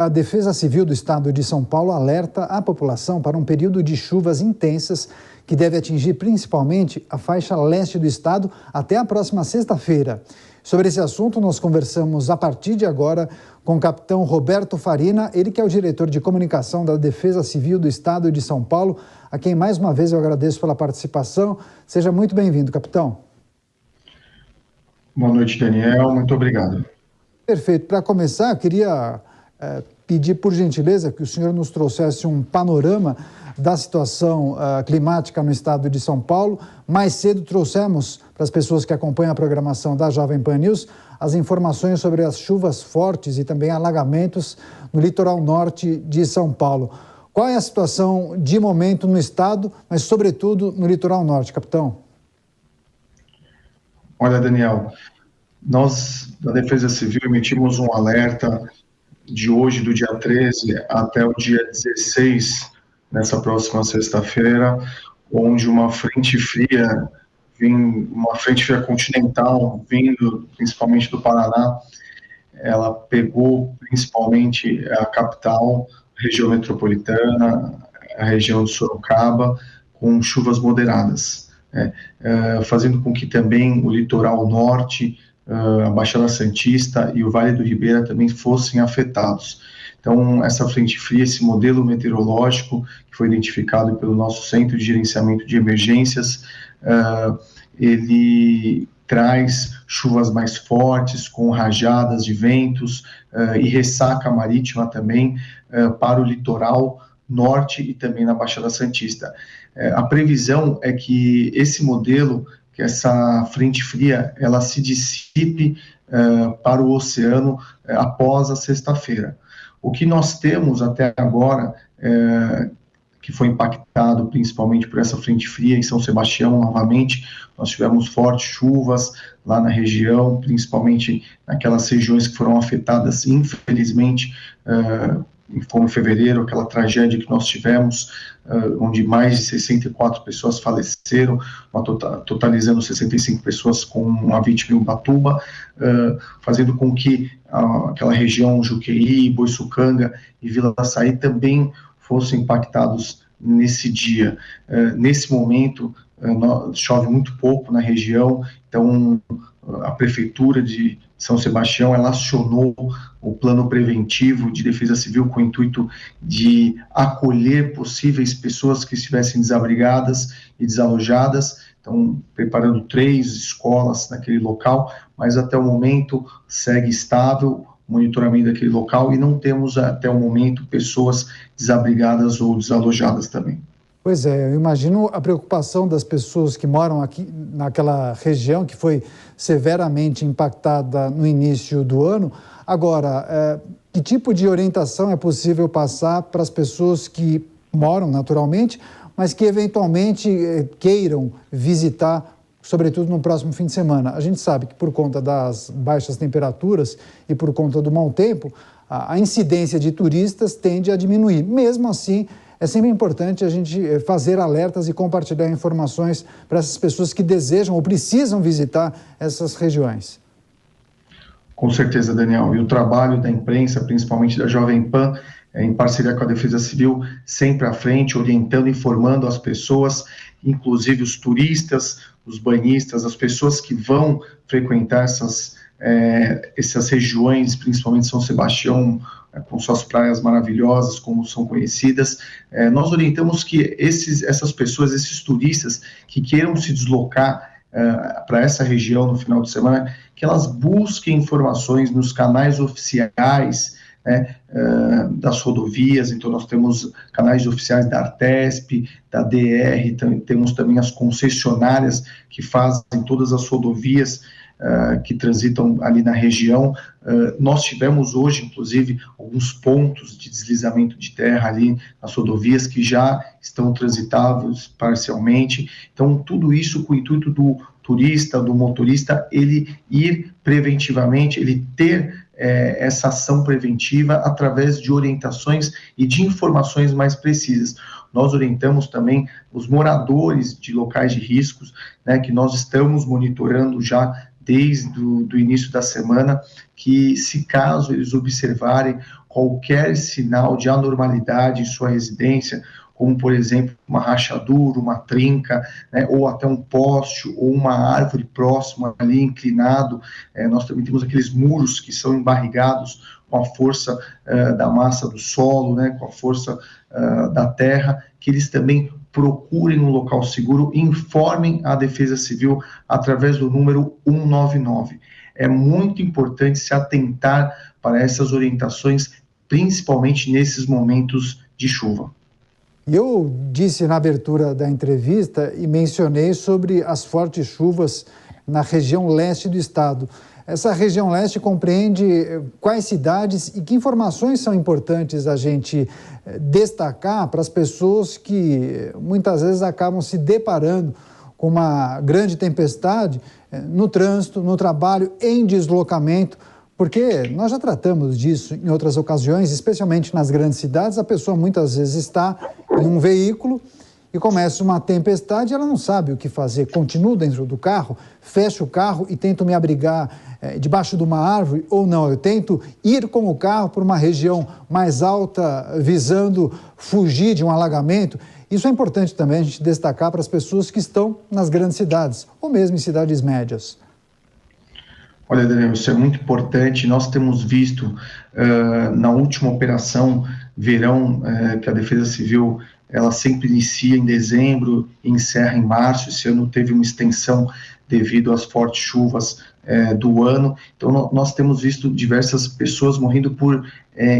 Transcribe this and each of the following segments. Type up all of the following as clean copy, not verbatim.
A Defesa Civil do Estado de São Paulo alerta a população para um período de chuvas intensas que deve atingir principalmente a faixa leste do estado até a próxima sexta-feira. Sobre esse assunto, nós conversamos a partir de agora com o capitão Roberto Farina, ele que é o diretor de comunicação da Defesa Civil do Estado de São Paulo, a quem mais uma vez eu agradeço pela participação. Seja muito bem-vindo, capitão. Boa noite, Daniel. Muito obrigado. Perfeito. Para começar, eu queria pedir, por gentileza, que o senhor nos trouxesse um panorama da situação climática no estado de São Paulo. Mais cedo trouxemos para as pessoas que acompanham a programação da Jovem Pan News as informações sobre as chuvas fortes e também alagamentos no litoral norte de São Paulo. Qual é a situação de momento no estado, mas sobretudo no litoral norte, capitão? Olha, Daniel, nós da Defesa Civil emitimos um alerta de hoje, do dia 13 até o dia 16, nessa próxima sexta-feira, onde uma frente fria continental, vindo principalmente do Paraná, ela pegou principalmente a capital, a região metropolitana, a região de Sorocaba, com chuvas moderadas, fazendo com que também o litoral norte, a Baixada Santista e o Vale do Ribeira também fossem afetados. Então, essa frente fria, esse modelo meteorológico que foi identificado pelo nosso Centro de Gerenciamento de Emergências, ele traz chuvas mais fortes, com rajadas de ventos e ressaca marítima também para o litoral norte e também na Baixada Santista. A previsão é que esse modelo, que essa frente fria, ela se dissipe para o oceano após a sexta-feira. O que nós temos até agora, que foi impactado principalmente por essa frente fria em São Sebastião, novamente, nós tivemos fortes chuvas lá na região, principalmente naquelas regiões que foram afetadas, infelizmente, como em fevereiro, aquela tragédia que nós tivemos, onde mais de 64 pessoas faleceram, totalizando 65 pessoas com uma vítima em Ubatuba, fazendo com que aquela região Juqueí, Boiçucanga e Vila Açaí também fossem impactados nesse dia. Nesse momento, chove muito pouco na região, então a Prefeitura de São Sebastião, ela acionou o plano preventivo de defesa civil com o intuito de acolher possíveis pessoas que estivessem desabrigadas e desalojadas, então preparando 3 escolas naquele local, mas até o momento segue estável o monitoramento daquele local e não temos até o momento pessoas desabrigadas ou desalojadas também. Pois é, eu imagino a preocupação das pessoas que moram aqui naquela região que foi severamente impactada no início do ano. Agora, que tipo de orientação é possível passar para as pessoas que moram naturalmente, mas que eventualmente queiram visitar, sobretudo no próximo fim de semana? A gente sabe que por conta das baixas temperaturas e por conta do mau tempo, a incidência de turistas tende a diminuir. Mesmo assim, é sempre importante a gente fazer alertas e compartilhar informações para essas pessoas que desejam ou precisam visitar essas regiões. Com certeza, Daniel. E o trabalho da imprensa, principalmente da Jovem Pan, em parceria com a Defesa Civil, sempre à frente, orientando, informando as pessoas, inclusive os turistas, os banhistas, as pessoas que vão frequentar essas regiões, principalmente São Sebastião, com suas praias maravilhosas, como são conhecidas. Nós orientamos que essas pessoas, esses turistas que queiram se deslocar para essa região no final de semana, que elas busquem informações nos canais oficiais, das rodovias. Então nós temos canais oficiais da Artesp, da DR, temos também as concessionárias que fazem todas as rodovias que transitam ali na região. Nós tivemos hoje, inclusive, alguns pontos de deslizamento de terra ali nas rodovias que já estão transitáveis parcialmente. Então, tudo isso com o intuito do turista, do motorista, ele ir preventivamente, ele ter essa ação preventiva através de orientações e de informações mais precisas. Nós orientamos também os moradores de locais de riscos, que nós estamos monitorando já desde o início da semana, que se caso eles observarem qualquer sinal de anormalidade em sua residência, como, por exemplo, uma rachadura, uma trinca, né, ou até um poste, ou uma árvore próxima ali, inclinado. Nós também temos aqueles muros que são embarrigados com a força da massa do solo, né, com a força da terra, que eles também procurem um local seguro e informem a Defesa Civil através do número 199. É muito importante se atentar para essas orientações, principalmente nesses momentos de chuva. Eu disse na abertura da entrevista e mencionei sobre as fortes chuvas na região leste do estado. Essa região leste compreende quais cidades e que informações são importantes a gente destacar para as pessoas que muitas vezes acabam se deparando com uma grande tempestade no trânsito, no trabalho, em deslocamento, porque nós já tratamos disso em outras ocasiões, especialmente nas grandes cidades. A pessoa muitas vezes está em um veículo e começa uma tempestade e ela não sabe o que fazer. Continuo dentro do carro, fecho o carro e tento me abrigar debaixo de uma árvore, ou não, eu tento ir com o carro por uma região mais alta, visando fugir de um alagamento. Isso é importante também a gente destacar para as pessoas que estão nas grandes cidades, ou mesmo em cidades médias. Olha, Daniel, isso é muito importante. Nós temos visto na última operação verão, que a Defesa Civil ela sempre inicia em dezembro e encerra em março. Esse ano teve uma extensão devido às fortes chuvas do ano. Então, nós temos visto diversas pessoas morrendo por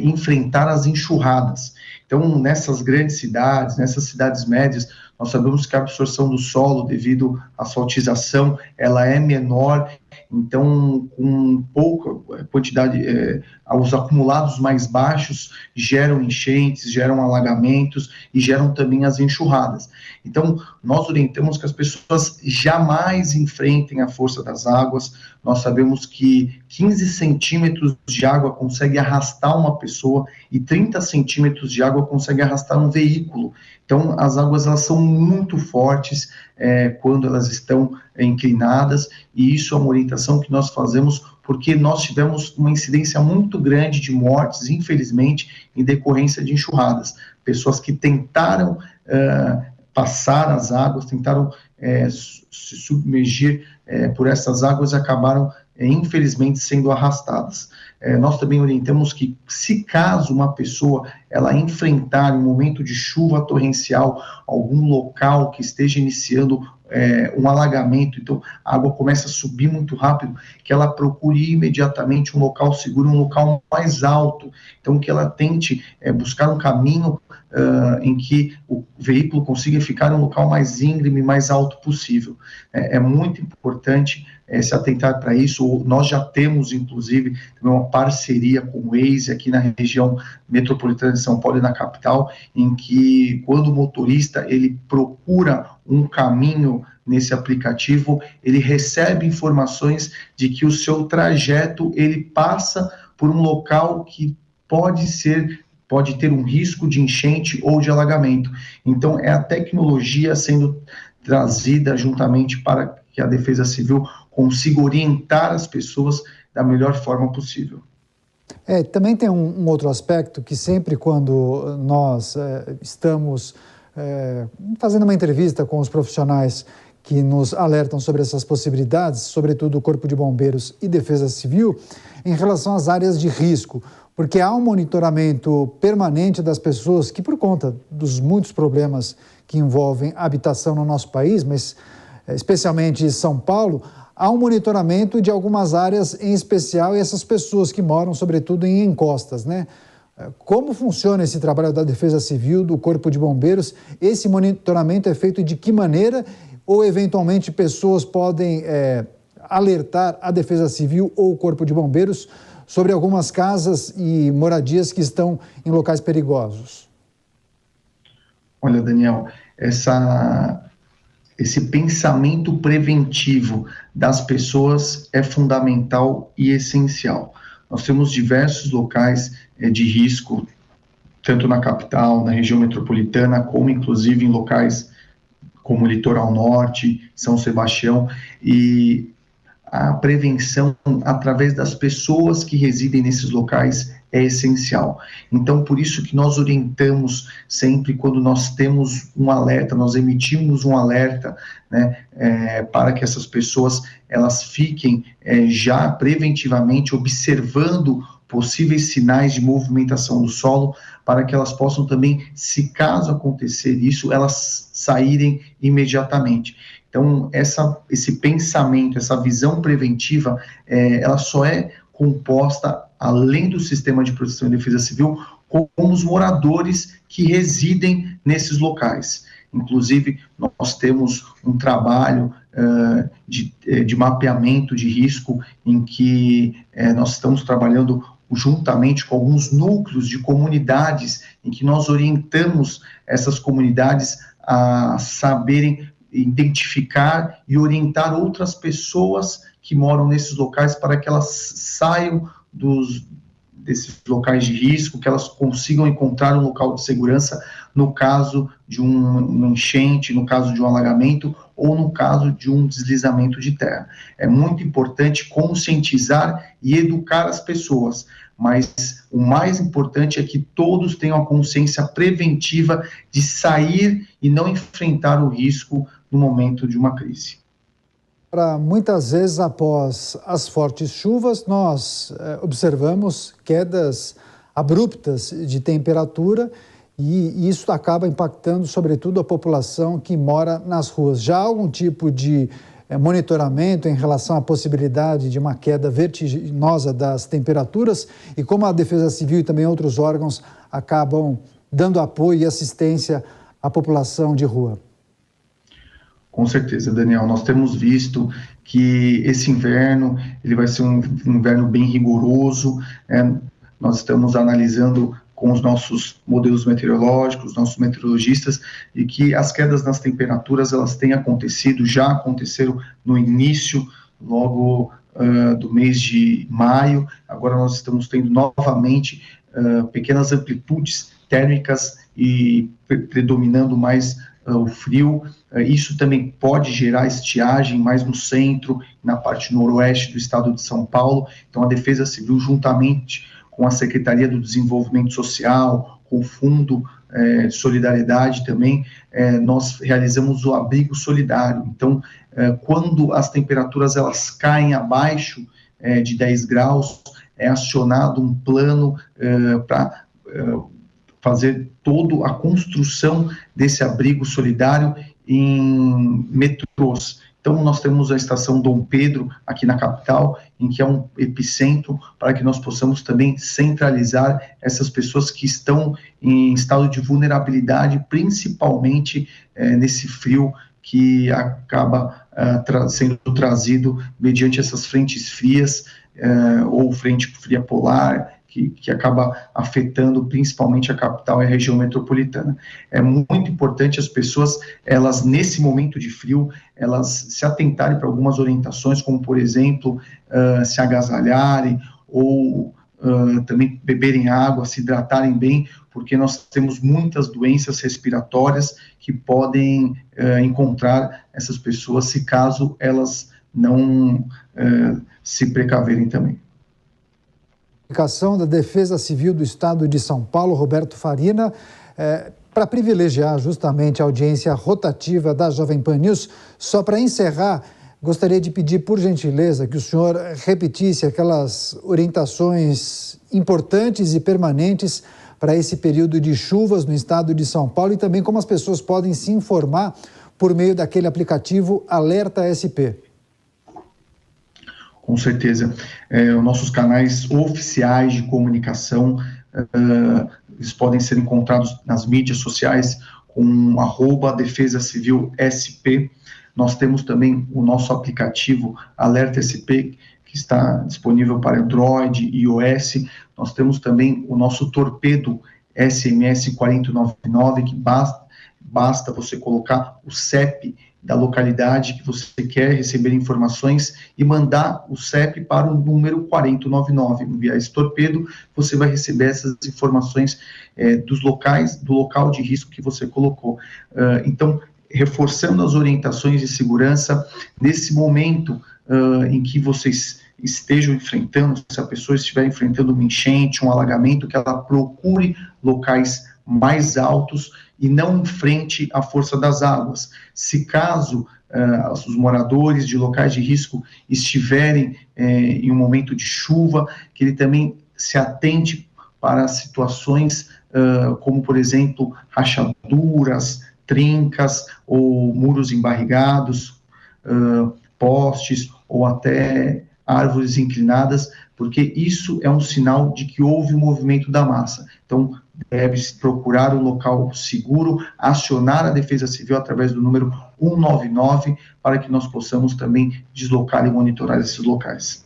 enfrentar as enxurradas. Então, nessas grandes cidades, nessas cidades médias, nós sabemos que a absorção do solo, devido à saltização, ela é menor. Então, com pouca quantidade, os acumulados mais baixos geram enchentes, geram alagamentos e geram também as enxurradas. Então, nós orientamos que as pessoas jamais enfrentem a força das águas. Nós sabemos que 15 centímetros de água consegue arrastar uma pessoa e 30 centímetros de água consegue arrastar um veículo. Então, as águas elas são muito fortes quando elas estão inclinadas, e isso é uma orientação que nós fazemos porque nós tivemos uma incidência muito grande de mortes, infelizmente, em decorrência de enxurradas. Pessoas que tentaram passar as águas, tentaram se submergir por essas águas e acabaram, infelizmente, sendo arrastadas. Nós também orientamos que, se caso uma pessoa ela enfrentar um momento de chuva torrencial, algum local que esteja iniciando um alagamento, então a água começa a subir muito rápido, que ela procure imediatamente um local seguro, um local mais alto, então que ela tente buscar um caminho em que o veículo consiga ficar em um local mais íngreme, mais alto possível. É muito importante se atentar para isso. Nós já temos, inclusive, uma parceria com o Waze aqui na região metropolitana de São Paulo e na capital, em que, quando o motorista ele procura um caminho nesse aplicativo, ele recebe informações de que o seu trajeto ele passa por um local que pode ter um risco de enchente ou de alagamento. Então, é a tecnologia sendo trazida juntamente para que a Defesa Civil consiga orientar as pessoas da melhor forma possível. Também tem um outro aspecto que sempre quando nós estamos fazendo uma entrevista com os profissionais que nos alertam sobre essas possibilidades, sobretudo o Corpo de Bombeiros e Defesa Civil, em relação às áreas de risco, porque há um monitoramento permanente das pessoas que, por conta dos muitos problemas que envolvem habitação no nosso país, mas especialmente em São Paulo, há um monitoramento de algumas áreas em especial e essas pessoas que moram, sobretudo, em encostas, né? Como funciona esse trabalho da Defesa Civil, do Corpo de Bombeiros? Esse monitoramento é feito de que maneira? Ou, eventualmente, pessoas podem alertar a Defesa Civil ou o Corpo de Bombeiros sobre algumas casas e moradias que estão em locais perigosos? Olha, Daniel, esse pensamento preventivo das pessoas é fundamental e essencial. Nós temos diversos locais de risco, tanto na capital, na região metropolitana, como inclusive em locais como o Litoral Norte, São Sebastião, e a prevenção através das pessoas que residem nesses locais é essencial. Então, por isso que nós orientamos sempre quando nós temos um alerta, nós emitimos um alerta, né, para que essas pessoas elas fiquem já preventivamente observando possíveis sinais de movimentação do solo, para que elas possam também, se caso acontecer isso, elas saírem imediatamente. Então, esse pensamento, essa visão preventiva, ela só é composta, além do sistema de proteção e defesa civil, com os moradores que residem nesses locais. Inclusive, nós temos um trabalho de mapeamento de risco, em que nós estamos trabalhando juntamente com alguns núcleos de comunidades, em que nós orientamos essas comunidades a saberem identificar e orientar outras pessoas que moram nesses locais para que elas saiam desses locais de risco, que elas consigam encontrar um local de segurança no caso de uma enchente, no caso de um alagamento ou no caso de um deslizamento de terra. É muito importante conscientizar e educar as pessoas, mas o mais importante é que todos tenham a consciência preventiva de sair e não enfrentar o risco no momento de uma crise. Muitas vezes, após as fortes chuvas, nós observamos quedas abruptas de temperatura e isso acaba impactando, sobretudo, a população que mora nas ruas. Já há algum tipo de monitoramento em relação à possibilidade de uma queda vertiginosa das temperaturas e como a Defesa Civil e também outros órgãos acabam dando apoio e assistência à população de rua? Com certeza, Daniel. Nós temos visto que esse inverno ele vai ser um inverno bem rigoroso. Nós estamos analisando com os nossos modelos meteorológicos, nossos meteorologistas, e que as quedas nas temperaturas elas têm acontecido, já aconteceram no início, logo do mês de maio. Agora nós estamos tendo novamente pequenas amplitudes térmicas e predominando mais o frio. Isso também pode gerar estiagem mais no centro, na parte noroeste do estado de São Paulo. Então a Defesa Civil, juntamente com a Secretaria do Desenvolvimento Social, com o Fundo de Solidariedade também, nós realizamos o abrigo solidário. Então, quando as temperaturas elas caem abaixo de 10 graus, é acionado um plano para fazer toda a construção desse abrigo solidário em metrôs. Então, nós temos a estação Dom Pedro, aqui na capital, em que é um epicentro, para que nós possamos também centralizar essas pessoas que estão em estado de vulnerabilidade, principalmente nesse frio que acaba sendo trazido mediante essas frentes frias, ou frente fria polar, que acaba afetando principalmente a capital e a região metropolitana. É muito importante as pessoas, elas nesse momento de frio, elas se atentarem para algumas orientações, como por exemplo, se agasalharem ou também beberem água, se hidratarem bem, porque nós temos muitas doenças respiratórias que podem encontrar essas pessoas, se caso elas não se precaverem também. Da Defesa Civil do Estado de São Paulo, Roberto Farina, para privilegiar justamente a audiência rotativa da Jovem Pan News. Só para encerrar, gostaria de pedir, por gentileza, que o senhor repetisse aquelas orientações importantes e permanentes para esse período de chuvas no estado de São Paulo e também como as pessoas podem se informar por meio daquele aplicativo Alerta SP. Com certeza. Os nossos canais oficiais de comunicação, eles podem ser encontrados nas mídias sociais com @Defesa Civil SP. Nós temos também o nosso aplicativo Alerta SP, que está disponível para Android e iOS. Nós temos também o nosso torpedo SMS 4099, que basta você colocar o CEP da localidade que você quer receber informações e mandar o CEP para o número 4099. Enviar esse torpedo, você vai receber essas informações dos locais, do local de risco que você colocou. Então, reforçando as orientações de segurança, nesse momento em que vocês estejam enfrentando, se a pessoa estiver enfrentando uma enchente, um alagamento, que ela procure locais mais altos e não enfrente a força das águas. Se caso os moradores de locais de risco estiverem em um momento de chuva, que ele também se atente para situações como, por exemplo, rachaduras, trincas ou muros embarrigados, postes ou até árvores inclinadas, porque isso é um sinal de que houve um movimento da massa. Então, deve-se procurar um local seguro, acionar a Defesa Civil através do número 199, para que nós possamos também deslocar e monitorar esses locais.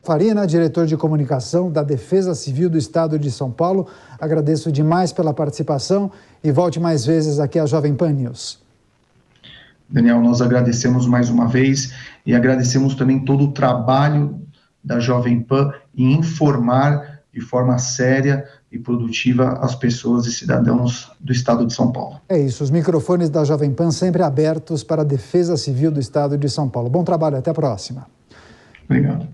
Farina, diretor de comunicação da Defesa Civil do Estado de São Paulo, agradeço demais pela participação e volte mais vezes aqui à Jovem Pan News. Daniel, nós agradecemos mais uma vez e agradecemos também todo o trabalho da Jovem Pan em informar de forma séria e produtiva as pessoas e cidadãos do Estado de São Paulo. É isso, os microfones da Jovem Pan sempre abertos para a Defesa Civil do Estado de São Paulo. Bom trabalho, até a próxima. Obrigado.